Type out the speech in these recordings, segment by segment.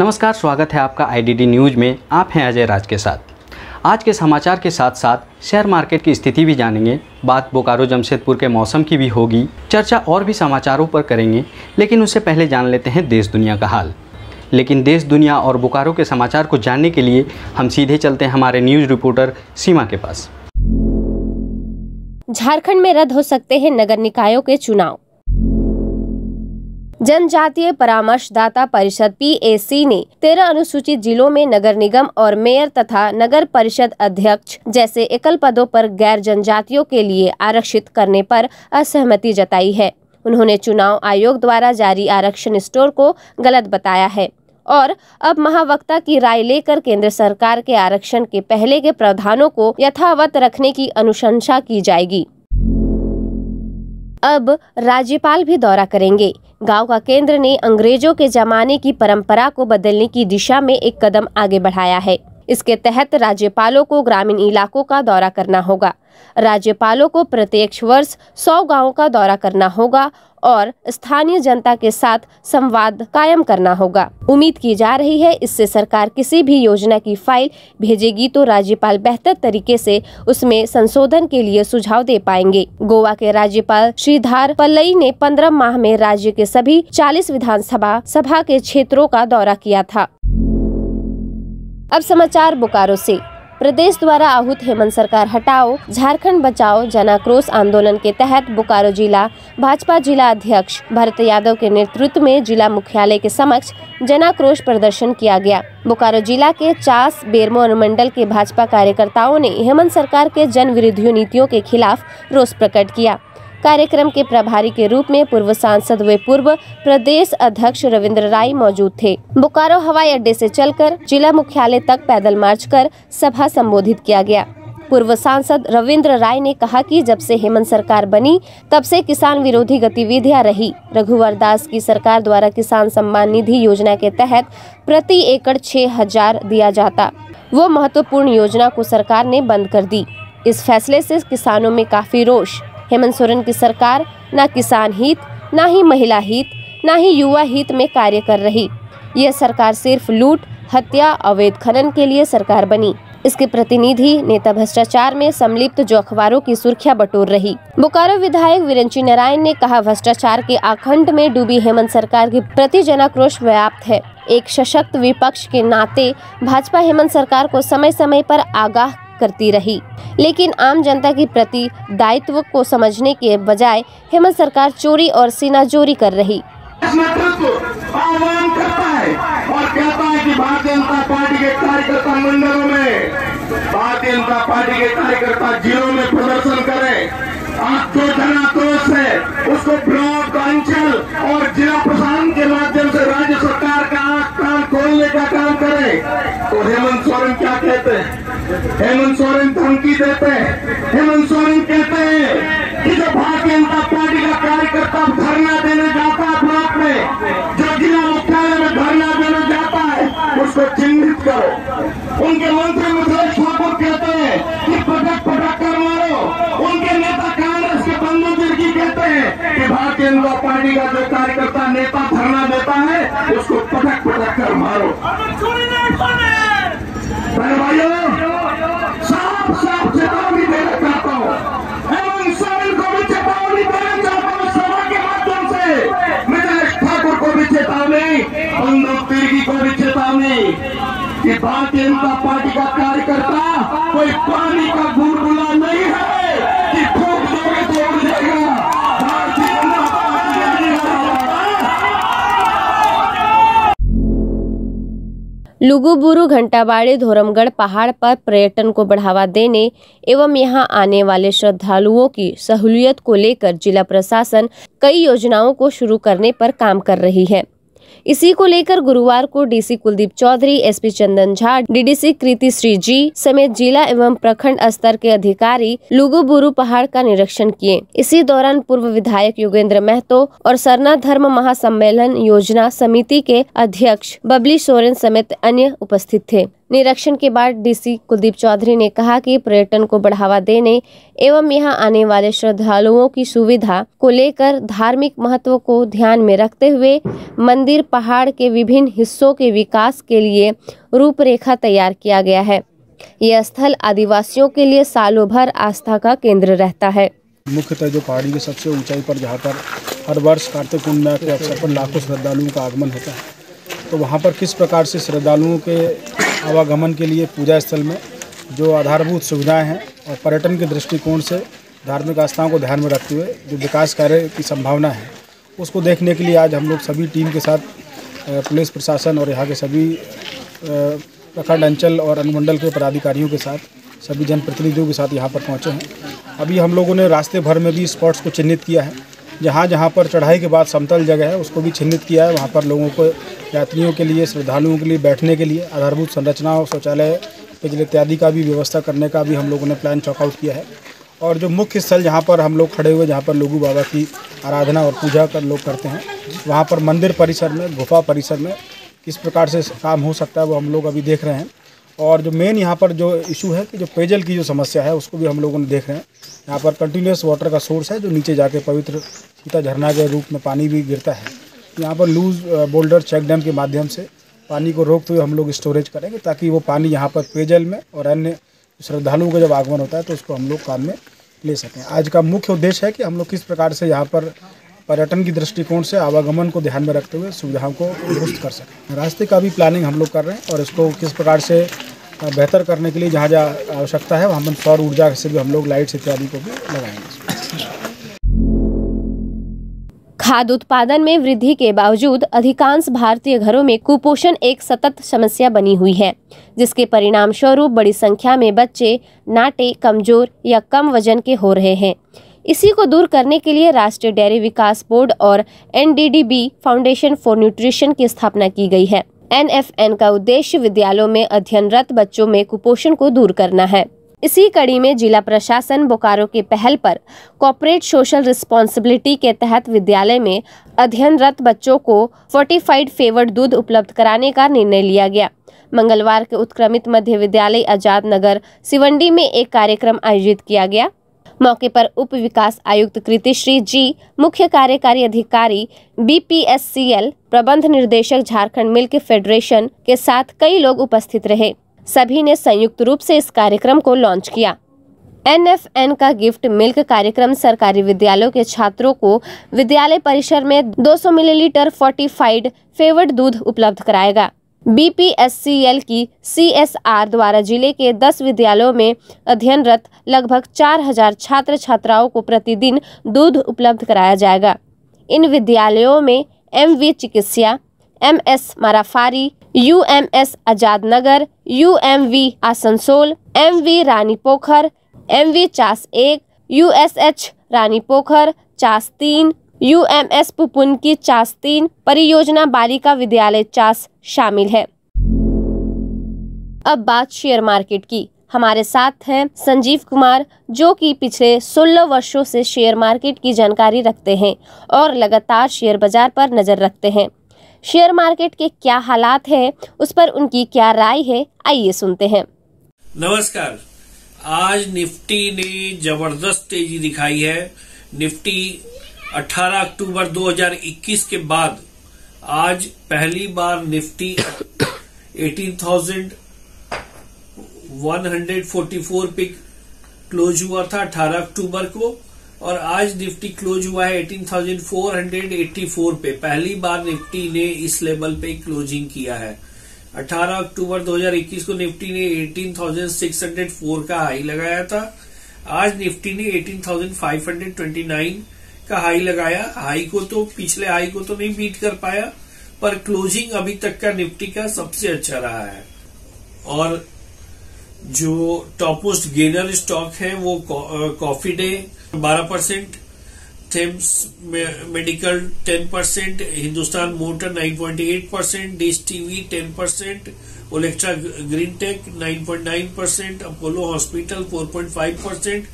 नमस्कार, स्वागत है आपका आईडीडी न्यूज़ में। आप हैं अजय राज के साथ। आज के समाचार के साथ साथ शेयर मार्केट की स्थिति भी जानेंगे। बात बोकारो जमशेदपुर के मौसम की भी होगी, चर्चा और भी समाचारों पर करेंगे। लेकिन उससे पहले जान लेते हैं देश दुनिया का हाल। लेकिन देश दुनिया और बोकारो के समाचार को जानने के लिए हम सीधे चलते हैं हमारे न्यूज़ रिपोर्टर सीमा के पास। झारखंड में रद्द हो सकते हैं नगर निकायों के चुनाव। जनजातीय परामर्शदाता परिषद PAC ने 13 अनुसूचित जिलों में नगर निगम और मेयर तथा नगर परिषद अध्यक्ष जैसे एकल पदों पर गैर जनजातियों के लिए आरक्षित करने पर असहमति जताई है। उन्होंने चुनाव आयोग द्वारा जारी आरक्षण स्टोर को गलत बताया है और अब महावक्ता की राय लेकर केंद्र सरकार के आरक्षण के पहले के प्रावधानों को यथावत रखने की अनुशंसा की जाएगी। अब राज्यपाल भी दौरा करेंगे। गांव का केंद्र ने अंग्रेजों के जमाने की परंपरा को बदलने की दिशा में एक कदम आगे बढ़ाया है। इसके तहत राज्यपालों को ग्रामीण इलाकों का दौरा करना होगा। राज्यपालों को प्रत्येक वर्ष 100 गांवों का दौरा करना होगा और स्थानीय जनता के साथ संवाद कायम करना होगा। उम्मीद की जा रही है इससे सरकार किसी भी योजना की फाइल भेजेगी तो राज्यपाल बेहतर तरीके से उसमें संशोधन के लिए सुझाव दे पाएंगे। गोवा के राज्यपाल श्रीधर पिल्लई ने 15 माह में राज्य के सभी 40 विधानसभा सभा के क्षेत्रों का दौरा किया था। अब समाचार बोकारो से। प्रदेश द्वारा आहूत हेमंत सरकार हटाओ झारखंड बचाओ जन आक्रोश आंदोलन के तहत बोकारो जिला भाजपा जिला अध्यक्ष भरत यादव के नेतृत्व में जिला मुख्यालय के समक्ष जन आक्रोश प्रदर्शन किया गया। बोकारो जिला के चास बेरमो अनुमंडल के भाजपा कार्यकर्ताओं ने हेमंत सरकार के जन विरोधी नीतियों के खिलाफ रोष प्रकट किया। कार्यक्रम के प्रभारी के रूप में पूर्व सांसद व पूर्व प्रदेश अध्यक्ष रविंद्र राय मौजूद थे। बोकारो हवाई अड्डे से चलकर जिला मुख्यालय तक पैदल मार्च कर सभा संबोधित किया गया। पूर्व सांसद रविंद्र राय ने कहा कि जब से हेमंत सरकार बनी तब से किसान विरोधी गतिविधियां रही। रघुवर दास की सरकार द्वारा किसान सम्मान निधि योजना के तहत प्रति एकड़ 6,000 दिया जाता, वो महत्वपूर्ण योजना को सरकार ने बंद कर दी। इस फैसले से किसानों में काफी रोष। हेमंत सोरेन की सरकार न किसान हित, न ही महिला हित, न ही युवा हित में कार्य कर रही। यह सरकार सिर्फ लूट, हत्या, अवैध खनन के लिए सरकार बनी। इसके प्रतिनिधि नेता भ्रष्टाचार में सम्मिलित जो अखबारों की सुर्खियां बटोर रही। बोकारो विधायक वीरेंद्र नारायण ने कहा, भ्रष्टाचार के आखंड में डूबी हेमंत सरकार के प्रति जनाक्रोश व्याप्त है। एक सशक्त विपक्ष के नाते भाजपा हेमंत सरकार को समय समय पर आगाह करती रही, लेकिन आम जनता की प्रति दायित्व को समझने के बजाय हेमंत सरकार चोरी और सीनाजोरी कर रही। आह्वान करता है और कहता है कि भारतीय जनता पार्टी के कार्यकर्ता मंडलों में, भारतीय जनता पार्टी के कार्यकर्ता जिलों में प्रदर्शन करें। आप जो जन आक्रोश है उसको ब्लॉक, अंचल और जिला प्रशासन के माध्यम से राज्य सरकार का आंख कान खोलने का काम करें। तो हेमंत सोरेन क्या कहते हैं? हेमंत सोरेन धमकी देते हैं। हेमंत सोरेन कहते हैं कि जो भारतीय जनता पार्टी का कार्यकर्ता धरना देने जाता है ब्लॉक में, जो जिला मुख्यालय में धरना देने जाता है, उसको चिन्हित करो। उनके मंत्री मिथिलेश ठाकुर कहते हैं कि पटक पटक कर मारो। उनके नेता कांग्रेस के बंधु तिर्की कहते हैं कि भारतीय जनता पार्टी का जो कार्यकर्ता नेता धरना देता है उसको पटक पटक कर मारो। भाइयों, साफ साफ चेतावनी देना चाहता हूँ। हेमंत सोरेन को भी चेतावनी देना चाहता हूँ सभा के माध्यम से। मिथिलेश ठाकुर को भी चेतावनी, बंधु तिर्की को भी चेतावनी कि भारतीय जनता पार्टी का कार्यकर्ता कोई पानी का बुलबुला नहीं है कि फूंक दोगे तो उड़ जाएगा। भारतीय जनता पार्टी नहीं है। लुगुबुरु घंटाबाड़ी धोरमगढ़ पहाड़ पर पर्यटन को बढ़ावा देने एवं यहां आने वाले श्रद्धालुओं की सहूलियत को लेकर जिला प्रशासन कई योजनाओं को शुरू करने पर काम कर रही है। इसी को लेकर गुरुवार को DC Kuldeep Chaudhary, SP Chandan Jha, DDC कृति श्री जी समेत जिला एवं प्रखंड स्तर के अधिकारी लुगुबुरु पहाड़ का निरीक्षण किए। इसी दौरान पूर्व विधायक योगेंद्र महतो और सरना धर्म महासम्मेलन योजना समिति के अध्यक्ष बबली सोरेन समेत अन्य उपस्थित थे। निरीक्षण के बाद डीसी कुलदीप चौधरी ने कहा कि पर्यटन को बढ़ावा देने एवं यहां आने वाले श्रद्धालुओं की सुविधा को लेकर धार्मिक महत्व को ध्यान में रखते हुए मंदिर पहाड़ के विभिन्न हिस्सों के विकास के लिए रूपरेखा तैयार किया गया है। यह स्थल आदिवासियों के लिए सालों भर आस्था का केंद्र रहता है। मुख्यतः जो पहाड़ी की सबसे ऊंचाई पर जहाँ पर हर वर्ष कार्तिक पूर्णिमा के अवसर पर लाखों श्रद्धालुओं का आगमन होता है, तो वहाँ पर किस प्रकार से श्रद्धालुओं के आवागमन के लिए पूजा स्थल में जो आधारभूत सुविधाएं हैं और पर्यटन के दृष्टिकोण से धार्मिक आस्थाओं को ध्यान में रखते हुए जो विकास कार्य की संभावना है, उसको देखने के लिए आज हम लोग सभी टीम के साथ पुलिस प्रशासन और यहाँ के सभी प्रखंड अंचल और अनुमंडल के पदाधिकारियों के साथ सभी जनप्रतिनिधियों के साथ यहाँ पर पहुँचे हैं। अभी हम लोगों ने रास्ते भर में भी स्पॉट्स को चिन्हित किया है, जहाँ पर चढ़ाई के बाद समतल जगह है उसको भी चिन्हित किया है। वहाँ पर लोगों को, यात्रियों के लिए, श्रद्धालुओं के लिए बैठने के लिए आधारभूत संरचनाओं, शौचालय, बिजली इत्यादि का भी व्यवस्था करने का भी हम लोगों ने प्लान चॉकआउट किया है। और जो मुख्य स्थल जहाँ पर हम लोग खड़े हुए, जहाँ पर लोगू बाबा की आराधना और पूजा कर लोग करते हैं, वहाँ पर मंदिर परिसर में, गुफा परिसर में किस प्रकार से काम हो सकता है वो हम लोग अभी देख रहे हैं। और जो मेन यहाँ पर जो इशू है कि जो पेयजल की जो समस्या है उसको भी हम लोगों ने देख रहे हैं। यहाँ पर कंटिन्यूस वाटर का सोर्स है जो नीचे जाके पवित्र सीता झरना के रूप में पानी भी गिरता है। यहाँ पर लूज बोल्डर चेक डैम के माध्यम से पानी को रोकते हुए हम लोग स्टोरेज करेंगे ताकि वो पानी यहाँ पर पेयजल में और अन्य श्रद्धालुओं का जब आगमन होता है तो उसको हम लोग काम में ले सकें। आज का मुख्य उद्देश्य है कि हम लोग किस प्रकार से यहाँ पर पर्यटन की दृष्टिकोण से आवागमन को ध्यान में रखते हुए सुविधाओं को दुरुस्त कर सकें। रास्ते का भी प्लानिंग हम लोग कर रहे हैं और इसको किस प्रकार से बेहतर करने के लिए जहाँ जहाँ आवश्यकता है वहाँ पर सौर ऊर्जा से भी हम लोग लाइट्स इत्यादि को भी लगाएंगे। खाद्य उत्पादन में वृद्धि के बावजूद अधिकांश भारतीय घरों में कुपोषण एक सतत समस्या बनी हुई है, जिसके परिणाम स्वरूप बड़ी संख्या में बच्चे नाटे, कमजोर या कम वजन के हो रहे हैं। इसी को दूर करने के लिए राष्ट्रीय डेयरी विकास बोर्ड और NDDB फाउंडेशन फॉर न्यूट्रिशन की स्थापना की गई है। NFN का उद्देश्य विद्यालयों में अध्ययनरत बच्चों में कुपोषण को दूर करना है। इसी कड़ी में जिला प्रशासन बोकारो के पहल पर कॉर्पोरेट सोशल रिस्पॉन्सिबिलिटी के तहत विद्यालय में अध्ययनरत बच्चों को फोर्टिफाइड फेवर्ड दूध उपलब्ध कराने का निर्णय लिया गया। मंगलवार के उत्क्रमित मध्य विद्यालय आजाद नगर सिवंडी में एक कार्यक्रम आयोजित किया गया। मौके पर उप विकास आयुक्त कृतिश्री जी, मुख्य कार्यकारी अधिकारी BPSCL, प्रबंध निर्देशक झारखंड मिल्क फेडरेशन के साथ कई लोग उपस्थित रहे। सभी ने संयुक्त रूप से इस कार्यक्रम को लॉन्च किया। NFN का गिफ्ट मिल्क कार्यक्रम सरकारी विद्यालयों के छात्रों को विद्यालय परिसर में 200 मिलीलीटर फोर्टिफाइड फेवर्ड दूध उपलब्ध कराएगा। BPSCL की CSR द्वारा जिले के 10 विद्यालयों में अध्ययनरत लगभग 4000 छात्र छात्राओं को प्रतिदिन दूध उपलब्ध कराया जाएगा। इन विद्यालयों में MV चिकित्सा, MS Marafari, UMS Azad Nagar, UMV Asansol, MV रानी पोखर, MV चास 1, USH रानी पोखर चास 3, UMS पुपुन की चास 3, परियोजना बालिका विद्यालय चास शामिल है। अब बात शेयर मार्केट की। हमारे साथ हैं संजीव कुमार, जो कि पिछले 16 वर्षों से शेयर मार्केट की जानकारी रखते हैं और लगातार शेयर बाजार पर नजर रखते हैं। शेयर मार्केट के क्या हालात हैं, उस पर उनकी क्या राय है, आइए सुनते हैं। नमस्कार। आज निफ्टी ने जबरदस्त तेजी दिखाई है। निफ्टी 18 अक्टूबर 2021 के बाद आज पहली बार निफ्टी 18,144 पे क्लोज हुआ था 18 अक्टूबर को, और आज निफ्टी क्लोज हुआ है 18,484 पे। पहली बार निफ्टी ने इस लेवल पे क्लोजिंग किया है। 18 अक्टूबर 2021 को निफ्टी ने 18,604 का हाई लगाया था। आज निफ्टी ने 18,529 का हाई लगाया। हाई को तो, पिछले हाई को तो नहीं बीट कर पाया, पर क्लोजिंग अभी तक का निफ्टी का सबसे अच्छा रहा है। और जो टॉप मोस्ट गेनर स्टॉक है वो Coffee Day 12%, Themis Medical 10%, Hindustan Motor 9.8%, Dish TV 10%, Olectra Green Tech 9.9%, Apollo Hospital 4.5%,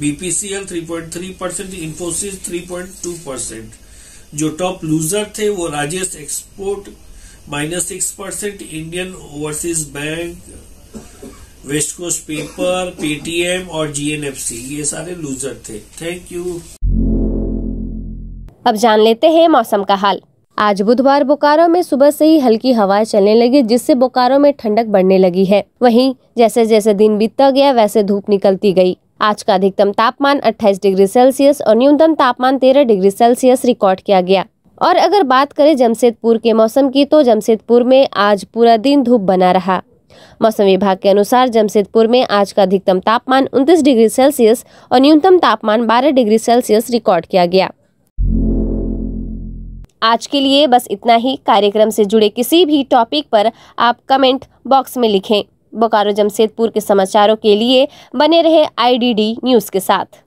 BPCL 3.3%, Infosys 3.2%। जो टॉप लूजर थे वो Rajesh Export -6%, Indian Overseas Bank, West Coast Paper, Paytm और जीएनएफसी, ये सारे लूजर थे। Thank you. अब जान लेते हैं मौसम का हाल। आज बुधवार बोकारो में सुबह से ही हल्की हवाएं चलने लगी, जिससे बोकारो में ठंडक बढ़ने लगी है। वहीं जैसे जैसे दिन बीतता गया वैसे धूप निकलती गई। आज का अधिकतम तापमान 28 डिग्री सेल्सियस और न्यूनतम तापमान 13 डिग्री सेल्सियस रिकॉर्ड किया गया। और अगर बात करें जमशेदपुर के मौसम की, तो जमशेदपुर में आज पूरा दिन धूप बना रहा। मौसम विभाग के अनुसार जमशेदपुर में आज का अधिकतम तापमान 29 डिग्री सेल्सियस और न्यूनतम तापमान 12 डिग्री सेल्सियस रिकॉर्ड किया गया। आज के लिए बस इतना ही। कार्यक्रम से जुड़े किसी भी टॉपिक पर आप कमेंट बॉक्स में लिखें। बोकारो जमशेदपुर के समाचारों के लिए बने रहे IDD न्यूज़ के साथ।